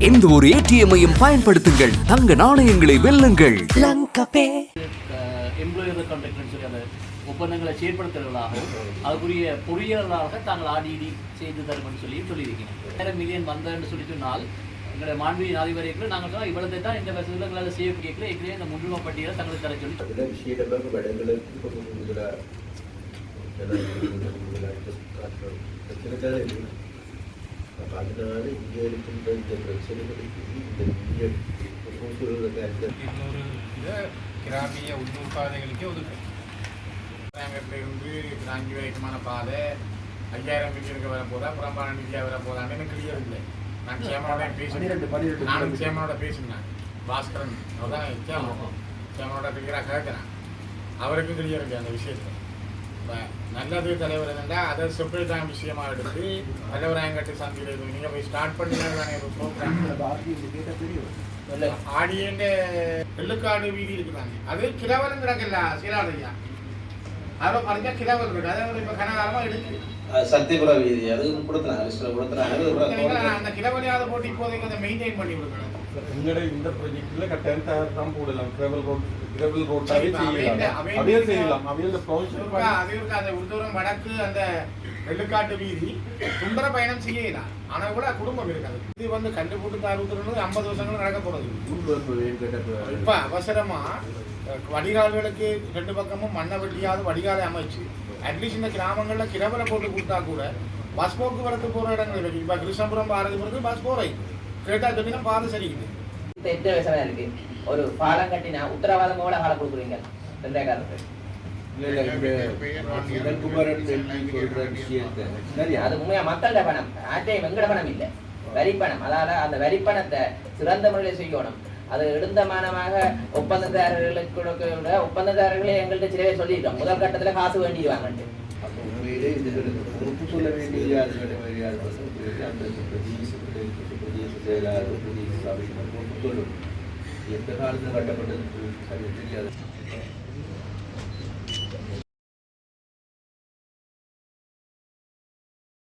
எந்த ஒரு ஏடிஎம்மையும் பயன்படுத்துங்கள், தங்க நாணயங்களை வெல்லுங்கள். எம்ப்ளாயர் கான்ட்ராக்ட்னு சொல்லி அந்த ஒப்பந்தங்களை செயற்படுத்துறவர்களாகவும் அதுக்குரிய பொறியியலாளராக தாங்கள் ஆடிடி செய்து தரும்னு சொல்லியிருக்கீங்க. 1000 மில்லியன் வந்ததுன்னு சொல்லி சொன்னால் எங்களுடைய மாண்புமிகு அதிபர்கள் நாங்கள் சொன்னால் இவ்வளவு தான் இந்த வருஷத்தில் எங்களால் செய்ய கேட்கல ஏற்கனவே இந்த முன்னுரிமை பட்டியலை தங்களுக்கு தர சொல்லி அதனால இங்கே இருக்கின்ற இந்த பிரச்சனைகளுக்கு இந்த கிராமிய உள்ளூர் பாதைகளுக்கே ஒதுக்கு இருந்து கிராங்கி வரைக்குமான பாதை 5000 மீட்டருக்கு வர போதா புறம்பான நிதியாக வர போதான்னு எனக்கு கிளியர் இல்லை. நான் சேமனோட பேசினேன், நானும் சேமனோட பேசினேன். பாஸ்கரன் அவர்தான் சேமனோட கிளியராக கேட்குறேன், அவருக்கும் கிளியர் இருக்கு அந்த விஷயத்தில். இப்போ நல்லது தலைவர் என்னென்னா அதை செப்பரேட்டான விஷயமாக எடுத்து தலைவராயங்கட்டு சந்தியில் நீங்கள் போய் ஸ்டார்ட் பண்ணினாங்க ஆடியேண்ட வெள்ளுக்காடு வீதி இருக்குதாங்க, அது கிழவலும் கிடக்கல சீலாதையா அதை பறிஞ்சா கிழவல் இருக்கு. அதை இப்போ கனகாலமாக எடுத்து சத்தியபுர வீதி அது கொடுத்துறாங்க. அந்த கிழவலையாவது போட்டு இப்போதைக்கு அதை மெயின்டைன் பண்ணி கொடுக்கணும். எங்களுடைய இந்த ப்ராஜெக்ட்ல கட்டாயம் தான் போடலாம். கிராவல் ரோட்டாவே செய்யலாம். அந்த உள்தூரம் வடக்கு அந்த வெள்ளுக்காட்டு வீதி சுந்தர பயணம் செய்யலாம். ஆனா கூட குடும்பம் இருக்காது. இது வந்து கண்டுபிடித்து 50 வருஷங்கள் நடக்க போறது. இப்ப அவசரமா வடிகால்களுக்கு 2 பக்கமும் மண்ணை வெட்டியாவது வடிகாலை அமைச்சு அட்லீஸ்ட் இந்த கிராமங்கள்ல கிரவலை போட்டு கொடுத்தா கூட பஸ் போக்குவரத்து போற இடங்கள் இருக்கு. இப்ப கிருஷ்ணபுரம் பாரதிபுரத்து பஸ் போறை கேட்டா சொன்னீங்கன்னா பாதை சரிக்குது. இருக்கு ஒரு பாலம் கட்டினா உத்தரவாதம் கூட கால கொடுக்குறீங்க ரெண்டே காரணத்துக்கு. அது உண்மையா மக்களோட பணம், ஆட்டையும் எங்கட பணம் இல்லை, வரிப்பணம். அதாவது அந்த வரிப்பணத்தை சிறந்த முறையில் செய்யணும். அது எடுந்தமானமாக ஒப்பந்ததாரர்களுக்கு விட ஒப்பந்ததாரர்களே எங்கள்கிட்ட சிலவே சொல்லியிருக்கோம், முதல் கட்டத்தில் காசு வேண்டிடுவாங்கன்ட்டு. சொல்ல வேண்டிய எந்த காலத்தில் கட்டப்பட்டது தெரியாது.